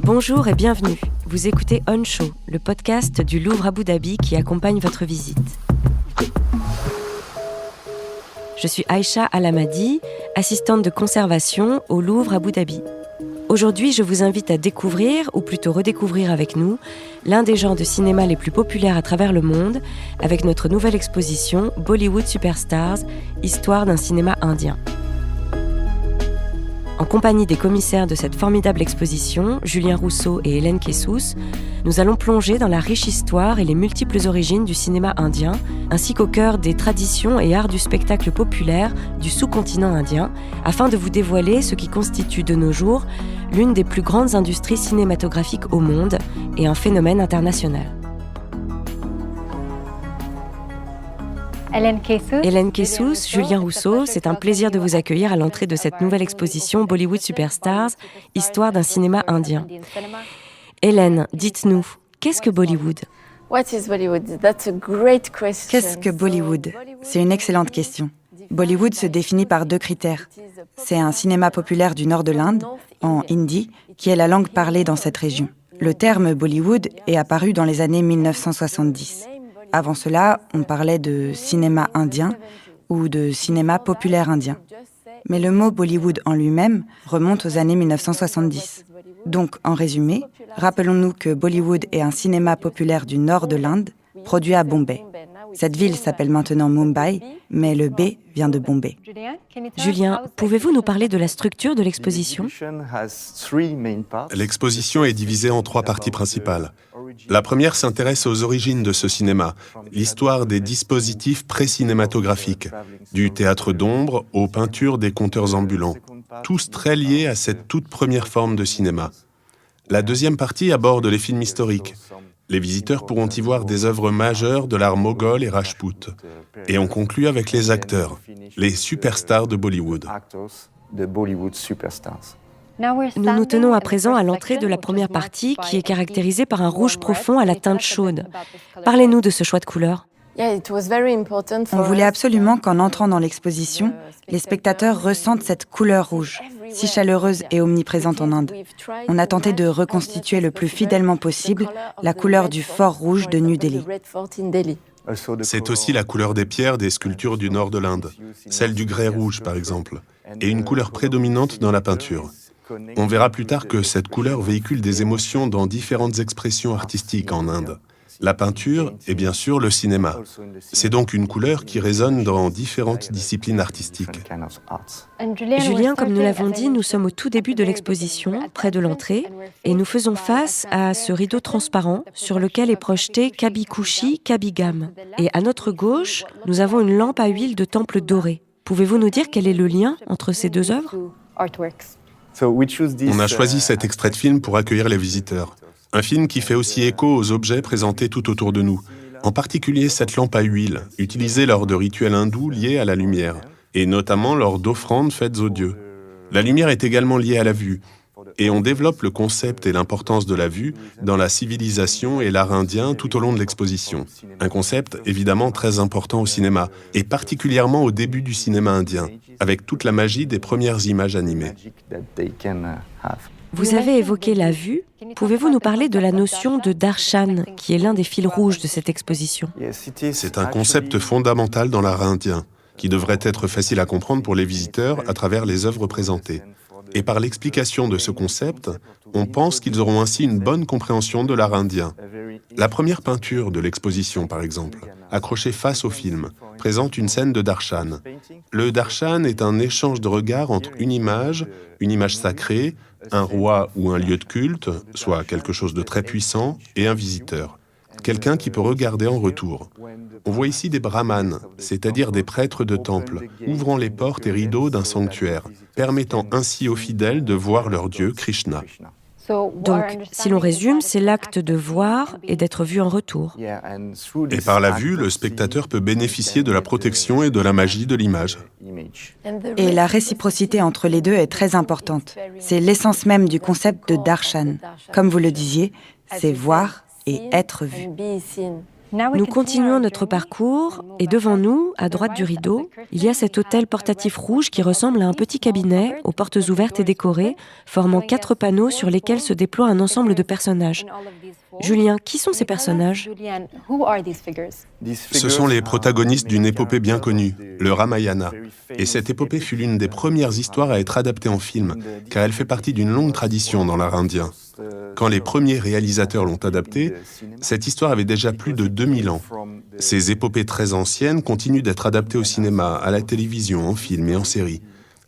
Bonjour et bienvenue. Vous écoutez On Show, le podcast du Louvre Abu Dhabi qui accompagne votre visite. Je suis Aïcha Alamadi, assistante de conservation au Louvre Abu Dhabi. Aujourd'hui, je vous invite à découvrir, ou plutôt redécouvrir avec nous, l'un des genres de cinéma les plus populaires à travers le monde, avec notre nouvelle exposition Bollywood Superstars, histoire d'un cinéma indien. En compagnie des commissaires de cette formidable exposition, Julien Rousseau et Hélène Kessous, nous allons plonger dans la riche histoire et les multiples origines du cinéma indien, ainsi qu'au cœur des traditions et arts du spectacle populaire du sous-continent indien, afin de vous dévoiler ce qui constitue de nos jours l'une des plus grandes industries cinématographiques au monde et un phénomène international. Hélène Kessous, Julien Rousseau, c'est un plaisir de vous accueillir à l'entrée de cette nouvelle exposition Bollywood Superstars, histoire d'un cinéma indien. Hélène, dites-nous, qu'est-ce que Bollywood ? Qu'est-ce que Bollywood ? C'est une excellente question. Bollywood se définit par 2 critères. C'est un cinéma populaire du nord de l'Inde, en hindi, qui est la langue parlée dans cette région. Le terme Bollywood est apparu dans les années 1970. Avant cela, on parlait de cinéma indien ou de cinéma populaire indien. Mais le mot Bollywood en lui-même remonte aux années 1970. Donc, en résumé, rappelons-nous que Bollywood est un cinéma populaire du nord de l'Inde, produit à Bombay. Cette ville s'appelle maintenant Mumbai, mais le B vient de Bombay. Julien, pouvez-vous nous parler de la structure de l'exposition ? L'exposition est divisée en 3 parties principales. La première s'intéresse aux origines de ce cinéma, l'histoire des dispositifs pré-cinématographiques, du théâtre d'ombre aux peintures des conteurs ambulants, tous très liés à cette toute première forme de cinéma. La deuxième partie aborde les films historiques. Les visiteurs pourront y voir des œuvres majeures de l'art moghol et rajpout. Et on conclut avec les acteurs, les superstars de Bollywood. Nous nous tenons à présent à l'entrée de la première partie qui est caractérisée par un rouge profond à la teinte chaude. Parlez-nous de ce choix de couleur. On voulait absolument qu'en entrant dans l'exposition, les spectateurs ressentent cette couleur rouge, si chaleureuse et omniprésente en Inde. On a tenté de reconstituer le plus fidèlement possible la couleur du fort rouge de New Delhi. C'est aussi la couleur des pierres des sculptures du nord de l'Inde, celle du grès rouge par exemple, et une couleur prédominante dans la peinture. On verra plus tard que cette couleur véhicule des émotions dans différentes expressions artistiques en Inde. La peinture et bien sûr le cinéma. C'est donc une couleur qui résonne dans différentes disciplines artistiques. Julien, comme nous l'avons dit, nous sommes au tout début de l'exposition, près de l'entrée, et nous faisons face à ce rideau transparent sur lequel est projeté Kabi Kushi, Kabi Gam. Et à notre gauche, nous avons une lampe à huile de temple doré. Pouvez-vous nous dire quel est le lien entre ces 2 œuvres ? On a choisi cet extrait de film pour accueillir les visiteurs. Un film qui fait aussi écho aux objets présentés tout autour de nous, en particulier cette lampe à huile, utilisée lors de rituels hindous liés à la lumière, et notamment lors d'offrandes faites aux dieux. La lumière est également liée à la vue, et on développe le concept et l'importance de la vue dans la civilisation et l'art indien tout au long de l'exposition. Un concept évidemment très important au cinéma, et particulièrement au début du cinéma indien, avec toute la magie des premières images animées. Vous avez évoqué la vue. Pouvez-vous nous parler de la notion de darshan, qui est l'un des fils rouges de cette exposition ? C'est un concept fondamental dans l'art indien, qui devrait être facile à comprendre pour les visiteurs à travers les œuvres présentées. Et par l'explication de ce concept, on pense qu'ils auront ainsi une bonne compréhension de l'art indien. La première peinture de l'exposition, par exemple, accrochée face au film, présente une scène de darshan. Le darshan est un échange de regards entre une image sacrée, un roi ou un lieu de culte, soit quelque chose de très puissant, et un visiteur, quelqu'un qui peut regarder en retour. On voit ici des brahmanes, c'est-à-dire des prêtres de temple, ouvrant les portes et rideaux d'un sanctuaire, permettant ainsi aux fidèles de voir leur dieu Krishna. Donc, si l'on résume, c'est l'acte de voir et d'être vu en retour. Et par la vue, le spectateur peut bénéficier de la protection et de la magie de l'image. Et la réciprocité entre les 2 est très importante. C'est l'essence même du concept de darshan. Comme vous le disiez, c'est voir et être vu. Nous continuons notre parcours et devant nous, à droite du rideau, il y a cet autel portatif rouge qui ressemble à un petit cabinet aux portes ouvertes et décorées, formant 4 panneaux sur lesquels se déploie un ensemble de personnages. Julien, qui sont ces personnages ? Ce sont les protagonistes d'une épopée bien connue, le Ramayana. Et cette épopée fut l'une des premières histoires à être adaptée en film, car elle fait partie d'une longue tradition dans l'art indien. Quand les premiers réalisateurs l'ont adaptée, cette histoire avait déjà plus de 2000 ans. Ces épopées très anciennes continuent d'être adaptées au cinéma, à la télévision, en film et en série.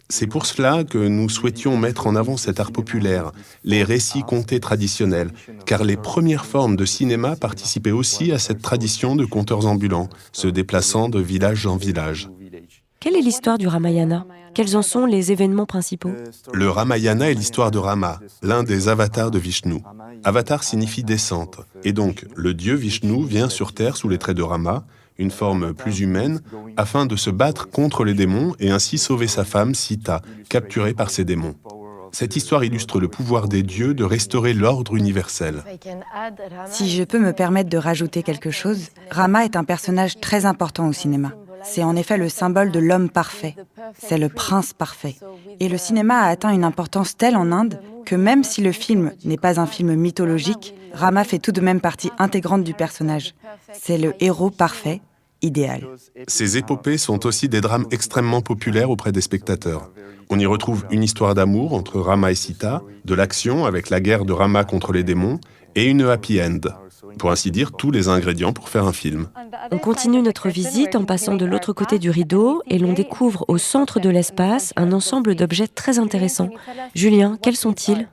C'est pour cela que nous souhaitions mettre en avant cet art populaire, les récits contés traditionnels, car les premières formes de cinéma participaient aussi à cette tradition de conteurs ambulants, se déplaçant de village en village. Quelle est l'histoire du Ramayana ? Quels en sont les événements principaux ? Le Ramayana est l'histoire de Rama, l'un des avatars de Vishnu. Avatar signifie descente, et donc le dieu Vishnu vient sur terre sous les traits de Rama, une forme plus humaine, afin de se battre contre les démons et ainsi sauver sa femme, Sita, capturée par ces démons. Cette histoire illustre le pouvoir des dieux de restaurer l'ordre universel. Si je peux me permettre de rajouter quelque chose, Rama est un personnage très important au cinéma. C'est en effet le symbole de l'homme parfait. C'est le prince parfait. Et le cinéma a atteint une importance telle en Inde que même si le film n'est pas un film mythologique, Rama fait tout de même partie intégrante du personnage. C'est le héros parfait, idéal. Ces épopées sont aussi des drames extrêmement populaires auprès des spectateurs. On y retrouve une histoire d'amour entre Rama et Sita, de l'action avec la guerre de Rama contre les démons, et une happy end. Pour ainsi dire, tous les ingrédients pour faire un film. On continue notre visite en passant de l'autre côté du rideau et l'on découvre au centre de l'espace un ensemble d'objets très intéressants. Julien, quels sont-ils ?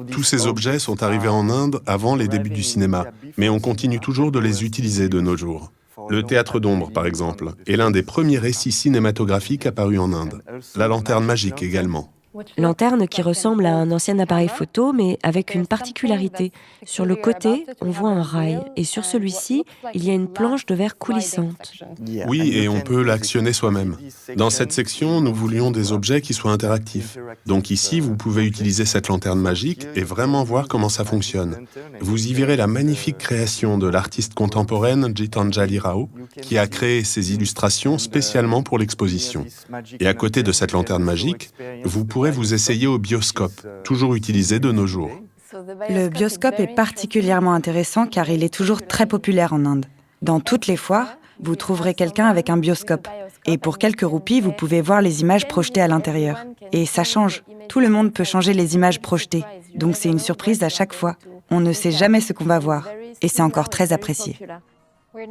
Tous ces objets sont arrivés en Inde avant les débuts du cinéma, mais on continue toujours de les utiliser de nos jours. Le théâtre d'ombre, par exemple, est l'un des premiers récits cinématographiques apparus en Inde. La lanterne magique également. Lanterne qui ressemble à un ancien appareil photo, mais avec une particularité. Sur le côté, on voit un rail, et sur celui-ci, il y a une planche de verre coulissante. Oui, et on peut l'actionner soi-même. Dans cette section, nous voulions des objets qui soient interactifs. Donc ici, vous pouvez utiliser cette lanterne magique et vraiment voir comment ça fonctionne. Vous y verrez la magnifique création de l'artiste contemporaine Gitanjali Rao, qui a créé ces illustrations spécialement pour l'exposition. Et à côté de cette lanterne magique, vous pourrez vous essayer au bioscope, toujours utilisé de nos jours. Le bioscope est particulièrement intéressant car il est toujours très populaire en Inde. Dans toutes les foires, vous trouverez quelqu'un avec un bioscope. Et pour quelques roupies, vous pouvez voir les images projetées à l'intérieur. Et ça change. Tout le monde peut changer les images projetées. Donc c'est une surprise à chaque fois. On ne sait jamais ce qu'on va voir. Et c'est encore très apprécié.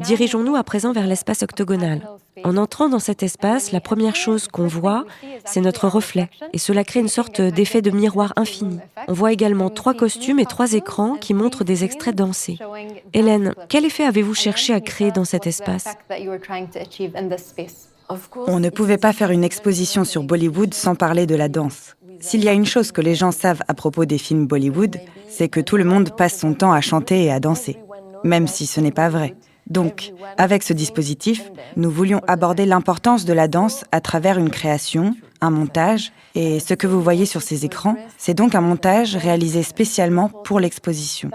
Dirigeons-nous à présent vers l'espace octogonal. En entrant dans cet espace, la première chose qu'on voit, c'est notre reflet. Et cela crée une sorte d'effet de miroir infini. On voit également 3 costumes et 3 écrans qui montrent des extraits dansés. Hélène, quel effet avez-vous cherché à créer dans cet espace ? On ne pouvait pas faire une exposition sur Bollywood sans parler de la danse. S'il y a une chose que les gens savent à propos des films Bollywood, c'est que tout le monde passe son temps à chanter et à danser, même si ce n'est pas vrai. Donc, avec ce dispositif, nous voulions aborder l'importance de la danse à travers une création, un montage, et ce que vous voyez sur ces écrans, c'est donc un montage réalisé spécialement pour l'exposition.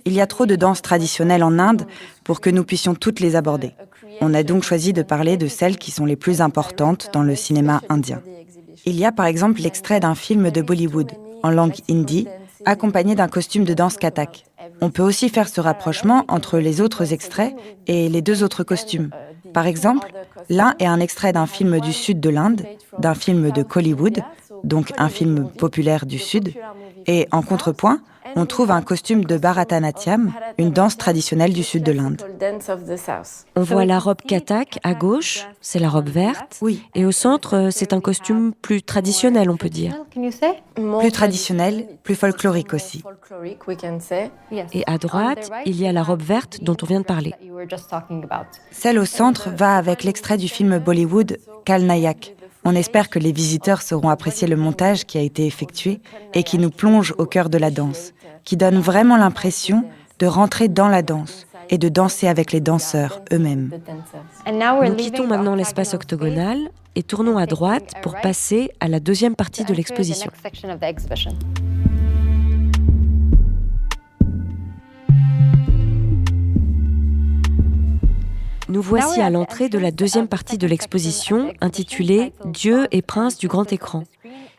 Il y a trop de danses traditionnelles en Inde pour que nous puissions toutes les aborder. On a donc choisi de parler de celles qui sont les plus importantes dans le cinéma indien. Il y a par exemple l'extrait d'un film de Bollywood, en langue hindi, accompagné d'un costume de danse Kathak. On peut aussi faire ce rapprochement entre les autres extraits et les 2 autres costumes. Par exemple, l'un est un extrait d'un film du sud de l'Inde, d'un film de Kollywood, donc un film populaire du sud, et en contrepoint, on trouve un costume de Bharatanatyam, une danse traditionnelle du sud de l'Inde. On voit la robe Kathak à gauche, c'est la robe verte. Oui. Et au centre, c'est un costume plus traditionnel, on peut dire. Plus traditionnel, plus folklorique aussi. Et à droite, il y a la robe verte dont on vient de parler. Celle au centre va avec l'extrait du film Bollywood Khalnayak. On espère que les visiteurs sauront apprécier le montage qui a été effectué et qui nous plonge au cœur de la danse, qui donne vraiment l'impression de rentrer dans la danse et de danser avec les danseurs eux-mêmes. Nous quittons maintenant l'espace octogonal et tournons à droite pour passer à la deuxième partie de l'exposition. Nous voici à l'entrée de la deuxième partie de l'exposition, intitulée « Dieu et prince du grand écran ».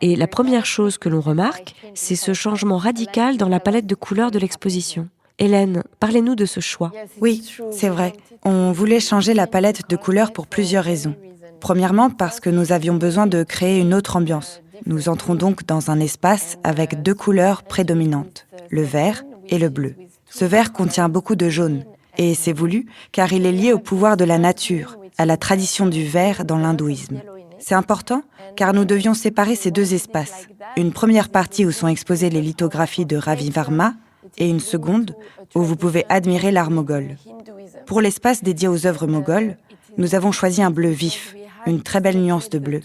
Et la première chose que l'on remarque, c'est ce changement radical dans la palette de couleurs de l'exposition. Hélène, parlez-nous de ce choix. Oui, c'est vrai. On voulait changer la palette de couleurs pour plusieurs raisons. Premièrement, parce que nous avions besoin de créer une autre ambiance. Nous entrons donc dans un espace avec 2 couleurs prédominantes, le vert et le bleu. Ce vert contient beaucoup de jaune, et c'est voulu car il est lié au pouvoir de la nature, à la tradition du vert dans l'hindouisme. C'est important car nous devions séparer ces 2 espaces. Une première partie où sont exposées les lithographies de Ravi Varma et une seconde où vous pouvez admirer l'art moghol. Pour l'espace dédié aux œuvres mogholes, nous avons choisi un bleu vif, une très belle nuance de bleu.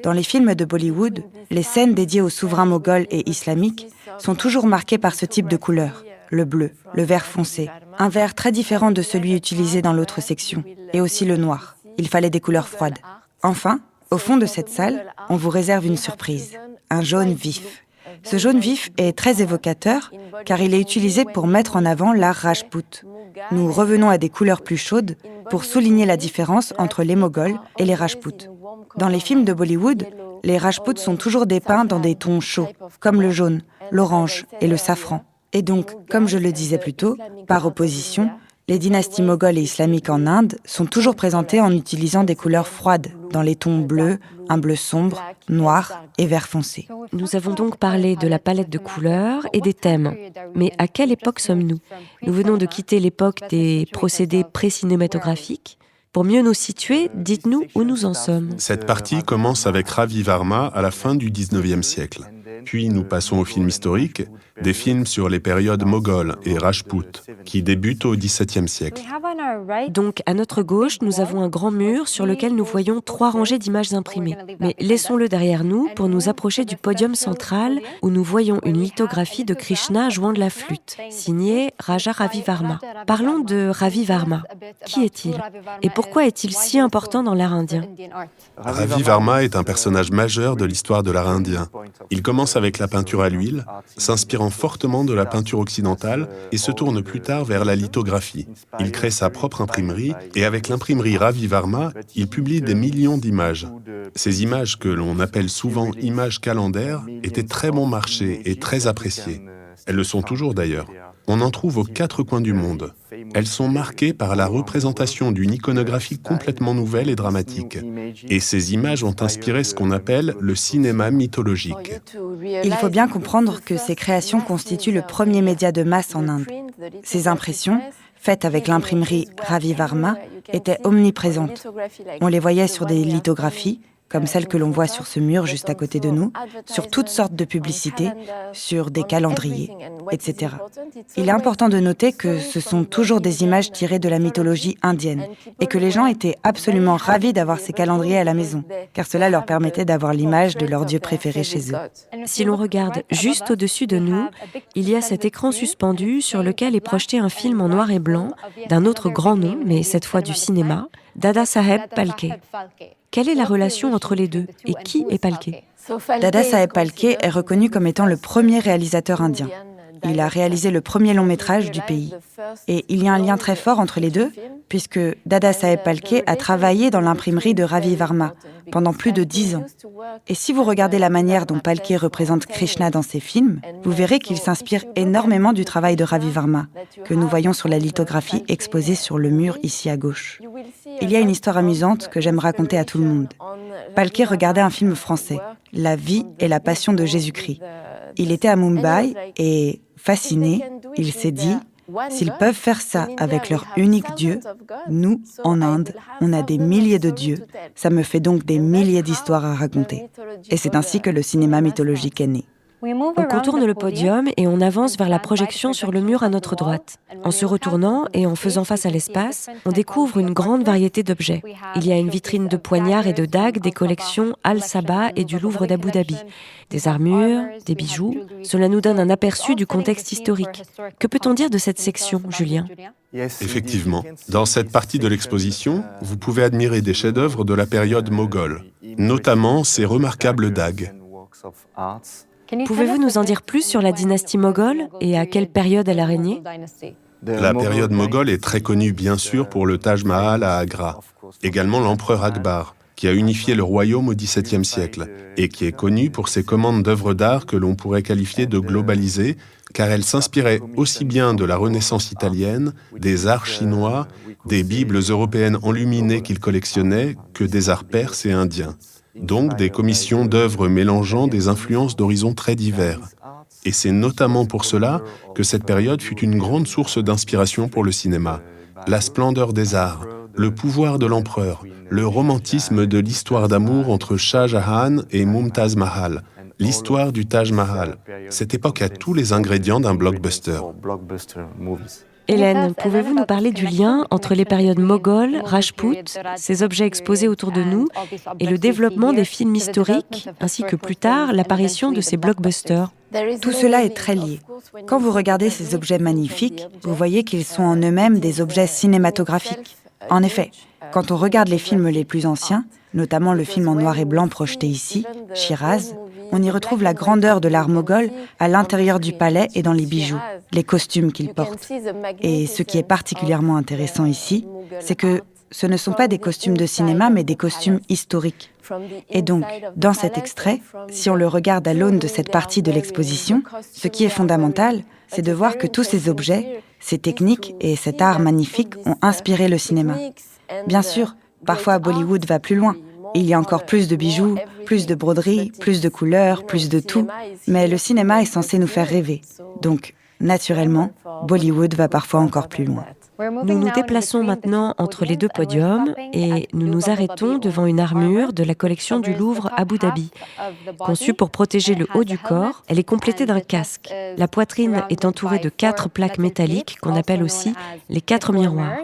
Dans les films de Bollywood, les scènes dédiées aux souverains moghols et islamiques sont toujours marquées par ce type de couleur, le bleu, le vert foncé, un vert très différent de celui utilisé dans l'autre section, et aussi le noir. Il fallait des couleurs froides. Enfin, au fond de cette salle, on vous réserve une surprise, un jaune vif. Ce jaune vif est très évocateur car il est utilisé pour mettre en avant l'art Rajput. Nous revenons à des couleurs plus chaudes pour souligner la différence entre les Moghols et les Rajputs. Dans les films de Bollywood, les Rajputs sont toujours dépeints dans des tons chauds, comme le jaune, l'orange et le safran. Et donc, comme je le disais plus tôt, par opposition, les dynasties mogholes et islamiques en Inde sont toujours présentées en utilisant des couleurs froides, dans les tons bleus, un bleu sombre, noir et vert foncé. Nous avons donc parlé de la palette de couleurs et des thèmes. Mais à quelle époque sommes-nous? Nous venons de quitter l'époque des procédés pré-cinématographiques. Pour mieux nous situer, dites-nous où nous en sommes. Cette partie commence avec Ravi Varma à la fin du XIXe siècle. Puis nous passons aux films historiques, des films sur les périodes mogholes et Rajput, qui débutent au XVIIe siècle. Donc, à notre gauche, nous avons un grand mur sur lequel nous voyons 3 rangées d'images imprimées. Mais laissons-le derrière nous pour nous approcher du podium central où nous voyons une lithographie de Krishna jouant de la flûte, signée Raja Ravi Varma. Parlons de Ravi Varma. Qui est-il? Et pourquoi est-il si important dans l'art indien? Ravi Varma est un personnage majeur de l'histoire de l'art indien. Il commence avec la peinture à l'huile, s'inspirant fortement de la peinture occidentale et se tourne plus tard vers la lithographie. Il crée sa propre imprimerie et avec l'imprimerie Ravi Varma, il publie des millions d'images. Ces images, que l'on appelle souvent images calendaires, étaient très bon marché et très appréciées. Elles le sont toujours d'ailleurs. On en trouve aux 4 coins du monde. Elles sont marquées par la représentation d'une iconographie complètement nouvelle et dramatique. Et ces images ont inspiré ce qu'on appelle le cinéma mythologique. Il faut bien comprendre que ces créations constituent le premier média de masse en Inde. Ces impressions, faites avec l'imprimerie Ravi Varma, étaient omniprésentes. On les voyait sur des lithographies, comme celle que l'on voit sur ce mur juste à côté de nous, sur toutes sortes de publicités, sur des calendriers, etc. Il est important de noter que ce sont toujours des images tirées de la mythologie indienne et que les gens étaient absolument ravis d'avoir ces calendriers à la maison, car cela leur permettait d'avoir l'image de leur dieu préféré chez eux. Si l'on regarde juste au-dessus de nous, il y a cet écran suspendu sur lequel est projeté un film en noir et blanc d'un autre grand nom, mais cette fois du cinéma, Dada Saheb Phalke. Quelle est la relation entre les deux et qui est Phalke? Dada Saheb Phalke est reconnu comme étant le premier réalisateur indien. Il a réalisé le premier long métrage du pays. Et il y a un lien très fort entre les deux, puisque Dada Saheb Phalke a travaillé dans l'imprimerie de Ravi Varma pendant plus de 10 ans. Et si vous regardez la manière dont Phalke représente Krishna dans ses films, vous verrez qu'il s'inspire énormément du travail de Ravi Varma, que nous voyons sur la lithographie exposée sur le mur ici à gauche. Il y a une histoire amusante que j'aime raconter à tout le monde. Phalke regardait un film français, La vie et la passion de Jésus-Christ. Il était à Mumbai et, fasciné, il s'est dit « S'ils peuvent faire ça avec leur unique Dieu, nous, en Inde, on a des milliers de dieux, ça me fait donc des milliers d'histoires à raconter. » Et c'est ainsi que le cinéma mythologique est né. On contourne le podium et on avance vers la projection sur le mur à notre droite. En se retournant et en faisant face à l'espace, on découvre une grande variété d'objets. Il y a une vitrine de poignards et de dagues des collections Al-Sabah et du Louvre d'Abu Dhabi. Des armures, des bijoux. Cela nous donne un aperçu du contexte historique. Que peut-on dire de cette section, Julien? Effectivement, dans cette partie de l'exposition, vous pouvez admirer des chefs-d'œuvre de la période moghole, notamment ces remarquables dagues. Pouvez-vous nous en dire plus sur la dynastie moghole et à quelle période elle a régné? La période moghole est très connue bien sûr pour le Taj Mahal à Agra, également l'empereur Akbar, qui a unifié le royaume au XVIIe siècle et qui est connu pour ses commandes d'œuvres d'art que l'on pourrait qualifier de globalisées, car elles s'inspiraient aussi bien de la Renaissance italienne, des arts chinois, des bibles européennes enluminées qu'il collectionnait, que des arts perses et indiens. Donc des commissions d'œuvres mélangeant des influences d'horizons très divers. Et c'est notamment pour cela que cette période fut une grande source d'inspiration pour le cinéma. La splendeur des arts, le pouvoir de l'empereur, le romantisme de l'histoire d'amour entre Shah Jahan et Mumtaz Mahal, l'histoire du Taj Mahal. Cette époque a tous les ingrédients d'un blockbuster. Hélène, pouvez-vous nous parler du lien entre les périodes mogholes, Rajput, ces objets exposés autour de nous, et le développement des films historiques, ainsi que plus tard l'apparition de ces blockbusters? Tout cela est très lié. Quand vous regardez ces objets magnifiques, vous voyez qu'ils sont en eux-mêmes des objets cinématographiques. En effet, quand on regarde les films les plus anciens, notamment le film en noir et blanc projeté ici, Shiraz, on y retrouve la grandeur de l'art moghol à l'intérieur du palais et dans les bijoux, les costumes qu'ils portent. Et ce qui est particulièrement intéressant ici, c'est que ce ne sont pas des costumes de cinéma, mais des costumes historiques. Et donc, dans cet extrait, si on le regarde à l'aune de cette partie de l'exposition, ce qui est fondamental, c'est de voir que tous ces objets, ces techniques et cet art magnifique ont inspiré le cinéma. Bien sûr, parfois Bollywood va plus loin. Il y a encore plus de bijoux, plus de broderies, plus de couleurs, plus de tout. Mais le cinéma est censé nous faire rêver. Donc, naturellement, Bollywood va parfois encore plus loin. Nous nous déplaçons maintenant entre les deux podiums et nous nous arrêtons devant une armure de la collection du Louvre Abu Dhabi. Conçue pour protéger le haut du corps, elle est complétée d'un casque. La poitrine est entourée de 4 plaques métalliques qu'on appelle aussi les 4 miroirs.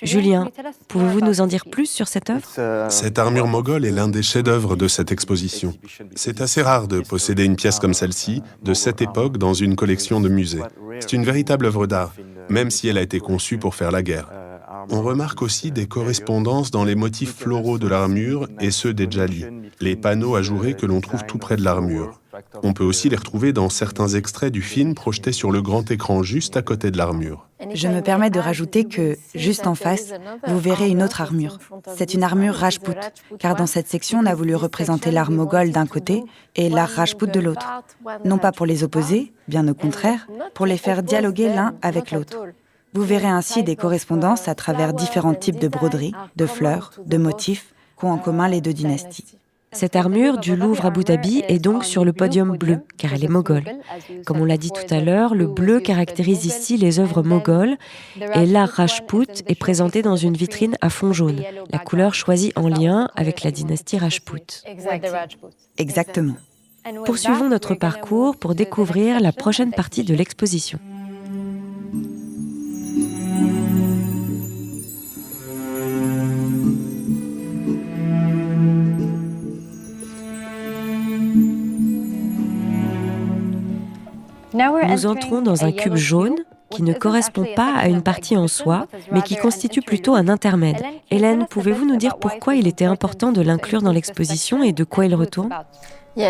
Julien, pouvez-vous nous en dire plus sur cette œuvre? Cette armure moghole est l'un des chefs-d'œuvre de cette exposition. C'est assez rare de posséder une pièce comme celle-ci, de cette époque, dans une collection de musée. C'est une véritable œuvre d'art, même si elle a été conçue pour faire la guerre. On remarque aussi des correspondances dans les motifs floraux de l'armure et ceux des djali, les panneaux ajourés que l'on trouve tout près de l'armure. On peut aussi les retrouver dans certains extraits du film projetés sur le grand écran juste à côté de l'armure. Je me permets de rajouter que, juste en face, vous verrez une autre armure. C'est une armure Rajput, car dans cette section, on a voulu représenter l'art moghol d'un côté et l'art Rajput de l'autre. Non pas pour les opposer, bien au contraire, pour les faire dialoguer l'un avec l'autre. Vous verrez ainsi des correspondances à travers différents types de broderies, de fleurs, de motifs qu'ont en commun les deux dynasties. Cette armure du Louvre Abu Dhabi est donc sur le podium bleu, car elle est moghole. Comme on l'a dit tout à l'heure, le bleu caractérise ici les œuvres mogholes et l'art Rajput est présenté dans une vitrine à fond jaune, la couleur choisie en lien avec la dynastie Rajput. Exactement. Poursuivons notre parcours pour découvrir la prochaine partie de l'exposition. Nous entrons dans un cube jaune qui ne correspond pas à une partie en soi, mais qui constitue plutôt un intermède. Hélène, pouvez-vous nous dire pourquoi il était important de l'inclure dans l'exposition et de quoi il retourne?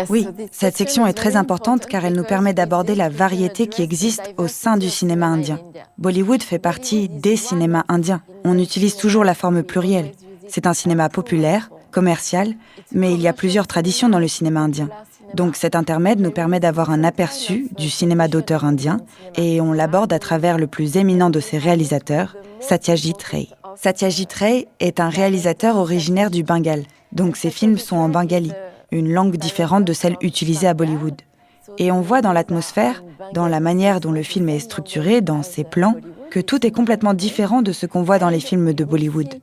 Oui, cette section est très importante car elle nous permet d'aborder la variété qui existe au sein du cinéma indien. Bollywood fait partie des cinémas indiens. On utilise toujours la forme plurielle. C'est un cinéma populaire, commercial, mais il y a plusieurs traditions dans le cinéma indien. Donc cet intermède nous permet d'avoir un aperçu du cinéma d'auteur indien et on l'aborde à travers le plus éminent de ses réalisateurs, Satyajit Ray. Satyajit Ray est un réalisateur originaire du Bengale, donc ses films sont en bengali, une langue différente de celle utilisée à Bollywood. Et on voit dans l'atmosphère, dans la manière dont le film est structuré, dans ses plans, que tout est complètement différent de ce qu'on voit dans les films de Bollywood.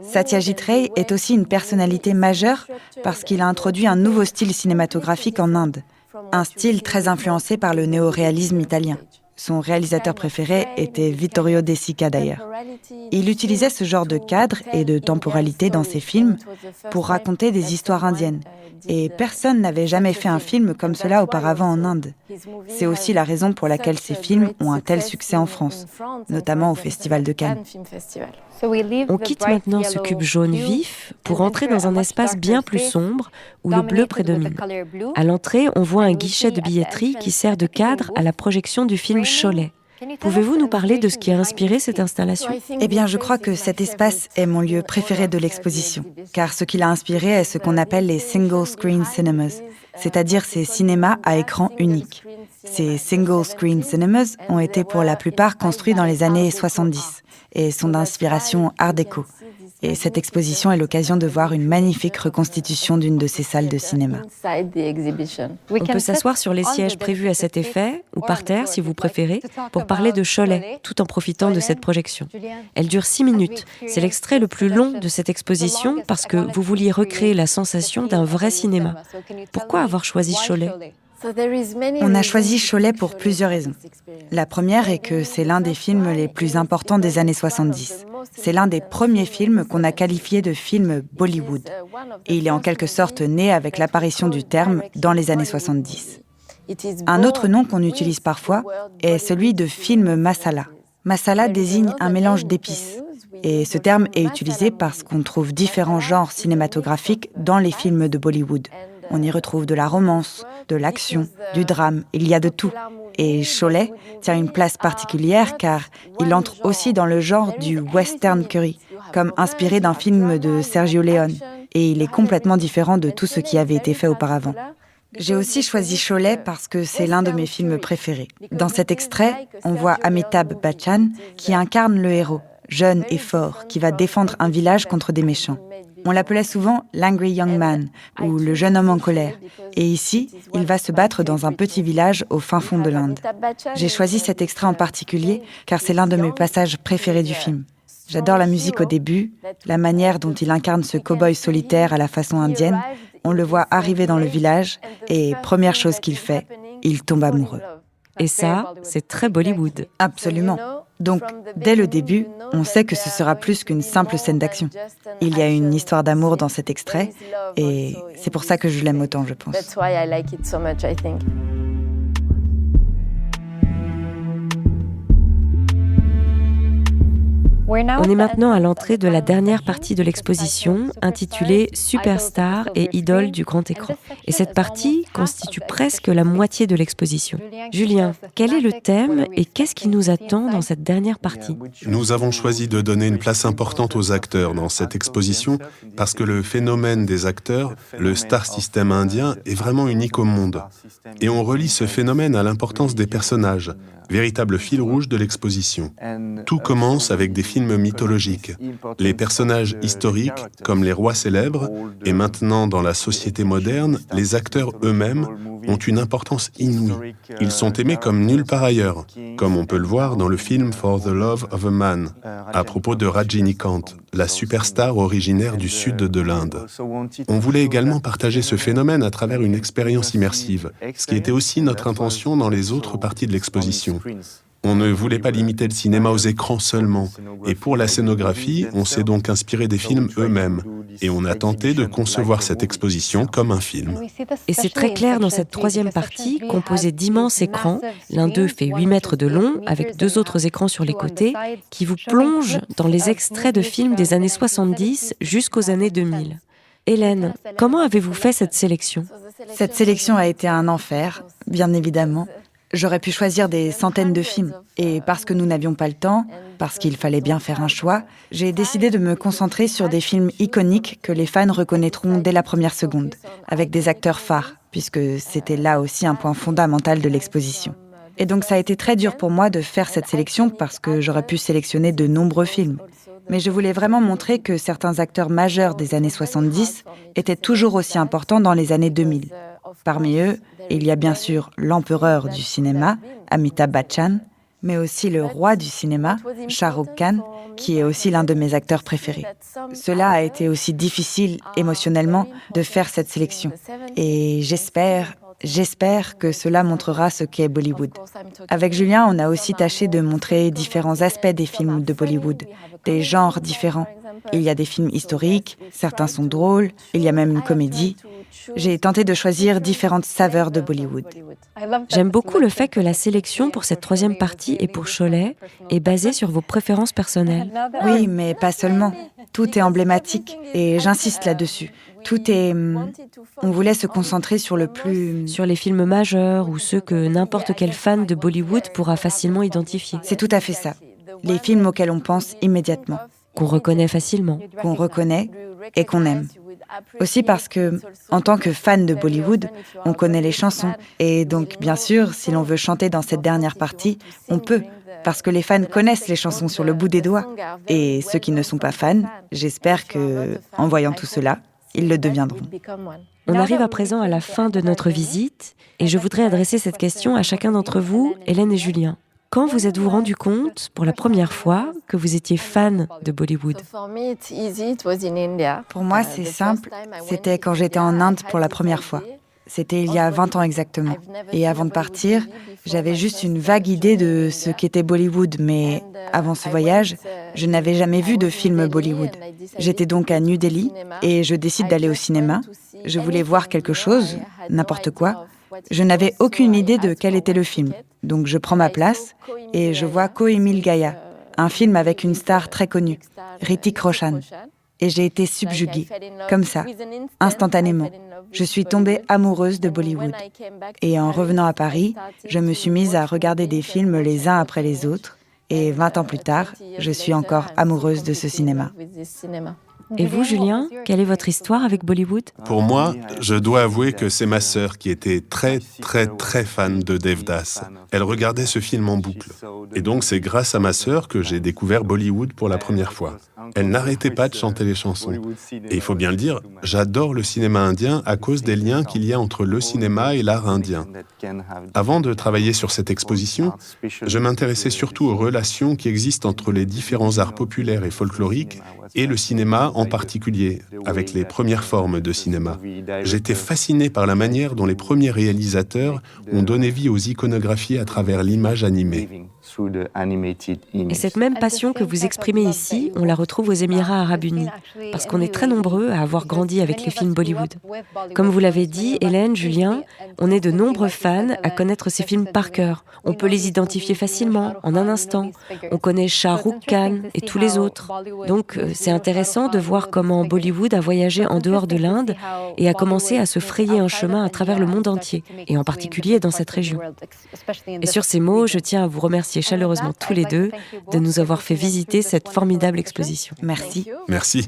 Satyajit Ray est aussi une personnalité majeure parce qu'il a introduit un nouveau style cinématographique en Inde, un style très influencé par le néoréalisme italien. Son réalisateur préféré était Vittorio De Sica d'ailleurs. Il utilisait ce genre de cadre et de temporalité dans ses films pour raconter des histoires indiennes. Et personne n'avait jamais fait un film comme cela auparavant en Inde. C'est aussi la raison pour laquelle ces films ont un tel succès en France, notamment au Festival de Cannes. On quitte maintenant ce cube jaune vif pour entrer dans un espace bien plus sombre où le bleu prédomine. À l'entrée, on voit un guichet de billetterie qui sert de cadre à la projection du film Sholay. Pouvez-vous nous parler de ce qui a inspiré cette installation? Eh bien, je crois que cet espace est mon lieu préféré de l'exposition, car ce qui l'a inspiré est ce qu'on appelle les single-screen cinemas, c'est-à-dire ces cinémas à écran unique. Ces single-screen cinemas ont été pour la plupart construits dans les années 70 et sont d'inspiration art déco. Et cette exposition est l'occasion de voir une magnifique reconstitution d'une de ces salles de cinéma. On peut s'asseoir sur les sièges prévus à cet effet, ou par terre si vous préférez, pour parler de Cholet, tout en profitant de cette projection. Elle dure 6 minutes. C'est l'extrait le plus long de cette exposition parce que vous vouliez recréer la sensation d'un vrai cinéma. Pourquoi avoir choisi Cholet ? On a choisi Cholet pour plusieurs raisons. La première est que c'est l'un des films les plus importants des années 70. C'est l'un des premiers films qu'on a qualifié de film Bollywood. Et il est en quelque sorte né avec l'apparition du terme dans les années 70. Un autre nom qu'on utilise parfois est celui de film masala. Masala désigne un mélange d'épices. Et ce terme est utilisé parce qu'on trouve différents genres cinématographiques dans les films de Bollywood. On y retrouve de la romance, de l'action, du drame, il y a de tout. Et Cholet tient une place particulière car il entre aussi dans le genre du western curry, comme inspiré d'un film de Sergio Leone. Et il est complètement différent de tout ce qui avait été fait auparavant. J'ai aussi choisi Cholet parce que c'est l'un de mes films préférés. Dans cet extrait, on voit Amitabh Bachchan qui incarne le héros, jeune et fort, qui va défendre un village contre des méchants. On l'appelait souvent l'Angry Young Man, ou le jeune homme en colère. Et ici, il va se battre dans un petit village au fin fond de l'Inde. J'ai choisi cet extrait en particulier car c'est l'un de mes passages préférés du film. J'adore la musique au début, la manière dont il incarne ce cow-boy solitaire à la façon indienne. On le voit arriver dans le village et première chose qu'il fait, il tombe amoureux. Et ça, c'est très Bollywood. Absolument. Donc, dès le début, on sait que ce sera plus qu'une simple scène d'action. Il y a une histoire d'amour dans cet extrait, et c'est pour ça que je l'aime autant, je pense. On est maintenant à l'entrée de la dernière partie de l'exposition, intitulée « Superstar et idole du grand écran ». Et cette partie constitue presque la moitié de l'exposition. Julien, quel est le thème et qu'est-ce qui nous attend dans cette dernière partie ? Nous avons choisi de donner une place importante aux acteurs dans cette exposition parce que le phénomène des acteurs, le star system indien, est vraiment unique au monde. Et on relie ce phénomène à l'importance des personnages, véritable fil rouge de l'exposition. Tout commence avec des films mythologiques. Les personnages historiques, comme les rois célèbres, et maintenant dans la société moderne, les acteurs eux-mêmes ont une importance inouïe. Ils sont aimés comme nulle part ailleurs, comme on peut le voir dans le film For the Love of a Man, à propos de Rajinikanth, la superstar originaire du sud de l'Inde. On voulait également partager ce phénomène à travers une expérience immersive, ce qui était aussi notre intention dans les autres parties de l'exposition. On ne voulait pas limiter le cinéma aux écrans seulement. Et pour la scénographie, on s'est donc inspiré des films eux-mêmes. Et on a tenté de concevoir cette exposition comme un film. Et c'est très clair dans cette troisième partie, composée d'immenses écrans. L'un d'eux fait 8 mètres de long, avec 2 autres écrans sur les côtés, qui vous plongent dans les extraits de films des années 70 jusqu'aux années 2000. Hélène, comment avez-vous fait cette sélection ? Cette sélection a été un enfer, bien évidemment. J'aurais pu choisir des centaines de films. Et parce que nous n'avions pas le temps, parce qu'il fallait bien faire un choix, j'ai décidé de me concentrer sur des films iconiques que les fans reconnaîtront dès la première seconde, avec des acteurs phares, puisque c'était là aussi un point fondamental de l'exposition. Et donc ça a été très dur pour moi de faire cette sélection parce que j'aurais pu sélectionner de nombreux films. Mais je voulais vraiment montrer que certains acteurs majeurs des années 70 étaient toujours aussi importants dans les années 2000. Parmi eux, il y a bien sûr l'empereur du cinéma, Amitabh Bachchan, mais aussi le roi du cinéma, Shah Rukh Khan, qui est aussi l'un de mes acteurs préférés. Cela a été aussi difficile émotionnellement de faire cette sélection. Et j'espère que cela montrera ce qu'est Bollywood. Avec Julien, on a aussi tâché de montrer différents aspects des films de Bollywood, des genres différents. Il y a des films historiques, certains sont drôles, il y a même une comédie. J'ai tenté de choisir différentes saveurs de Bollywood. J'aime beaucoup le fait que la sélection pour cette troisième partie et pour Sholay est basée sur vos préférences personnelles. Oui, mais pas seulement. Tout est emblématique et j'insiste là-dessus. Tout est... On voulait se concentrer sur le plus... Sur les films majeurs ou ceux que n'importe quel fan de Bollywood pourra facilement identifier. C'est tout à fait ça. Les films auxquels on pense immédiatement. Qu'on reconnaît facilement. Qu'on reconnaît et qu'on aime. Aussi parce que, en tant que fan de Bollywood, on connaît les chansons. Et donc, bien sûr, si l'on veut chanter dans cette dernière partie, on peut. Parce que les fans connaissent les chansons sur le bout des doigts. Et ceux qui ne sont pas fans, j'espère que, en voyant tout cela, ils le deviendront. On arrive à présent à la fin de notre visite et je voudrais adresser cette question à chacun d'entre vous, Hélène et Julien. Quand vous êtes-vous rendu compte, pour la première fois, que vous étiez fan de Bollywood ? Pour moi, c'est simple. C'était quand j'étais en Inde pour la première fois. C'était il y a 20 ans exactement. Et avant de partir, j'avais juste une vague idée de ce qu'était Bollywood. Mais avant ce voyage, je n'avais jamais vu de film Bollywood. J'étais donc à New Delhi et je décide d'aller au cinéma. Je voulais voir quelque chose, n'importe quoi. Je n'avais aucune idée de quel était le film. Donc je prends ma place et je vois Koi Mil Gaya, un film avec une star très connue, Hrithik Roshan. Et j'ai été subjuguée, comme ça, instantanément. Je suis tombée amoureuse de Bollywood. Et en revenant à Paris, je me suis mise à regarder des films les uns après les autres. Et 20 ans plus tard, je suis encore amoureuse de ce cinéma. Et vous, Julien, quelle est votre histoire avec Bollywood ? Pour moi, je dois avouer que c'est ma sœur qui était très fan de Devdas. Elle regardait ce film en boucle. Et donc c'est grâce à ma sœur que j'ai découvert Bollywood pour la première fois. Elle n'arrêtait pas de chanter les chansons. Et il faut bien le dire, j'adore le cinéma indien à cause des liens qu'il y a entre le cinéma et l'art indien. Avant de travailler sur cette exposition, je m'intéressais surtout aux relations qui existent entre les différents arts populaires et folkloriques et le cinéma en particulier, avec les premières formes de cinéma. J'étais fasciné par la manière dont les premiers réalisateurs ont donné vie aux iconographies à travers l'image animée. Et cette même passion que vous exprimez ici, on la retrouve aux Émirats arabes unis, parce qu'on est très nombreux à avoir grandi avec les films Bollywood. Comme vous l'avez dit, Hélène, Julien, on est de nombreux fans à connaître ces films par cœur. On peut les identifier facilement, en un instant. On connaît Shah Rukh Khan et tous les autres. Donc, c'est intéressant de voir comment Bollywood a voyagé en dehors de l'Inde et a commencé à se frayer un chemin à travers le monde entier, et en particulier dans cette région. Et sur ces mots, je tiens à vous remercier chaleureusement tous les deux de nous avoir fait visiter cette formidable exposition. Merci. Merci.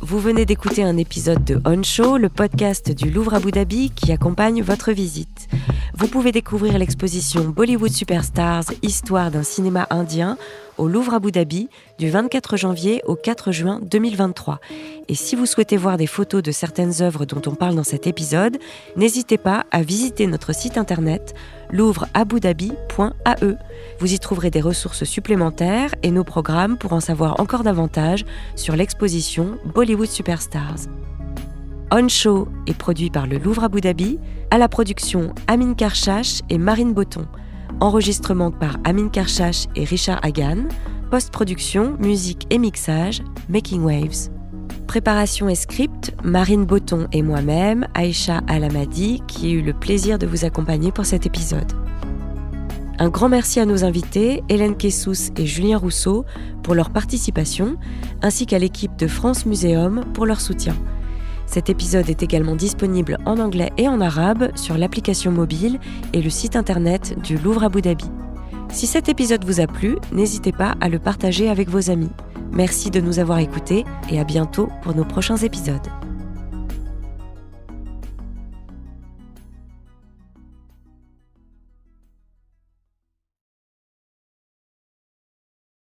Vous venez d'écouter un épisode de On Show, le podcast du Louvre Abu Dhabi qui accompagne votre visite. Vous pouvez découvrir l'exposition Bollywood Superstars, Histoire d'un cinéma indien au Louvre Abu Dhabi du 24 janvier au 4 juin 2023. Et si vous souhaitez voir des photos de certaines œuvres dont on parle dans cet épisode, n'hésitez pas à visiter notre site internet louvreabudhabi.ae. Vous y trouverez des ressources supplémentaires et nos programmes pour en savoir encore davantage sur l'exposition Bollywood Superstars. On Show est produit par le Louvre Abu Dhabi, à la production Amin Karchash et Marine Botton. Enregistrement par Amin Karchash et Richard Hagan. Post-production, musique et mixage, Making Waves. Préparation et script, Marine Botton et moi-même, Aïcha Alamadi, qui ai eu le plaisir de vous accompagner pour cet épisode. Un grand merci à nos invités, Hélène Kessous et Julien Rousseau, pour leur participation, ainsi qu'à l'équipe de France Muséum pour leur soutien. Cet épisode est également disponible en anglais et en arabe sur l'application mobile et le site internet du Louvre Abu Dhabi. Si cet épisode vous a plu, n'hésitez pas à le partager avec vos amis. Merci de nous avoir écoutés et à bientôt pour nos prochains épisodes.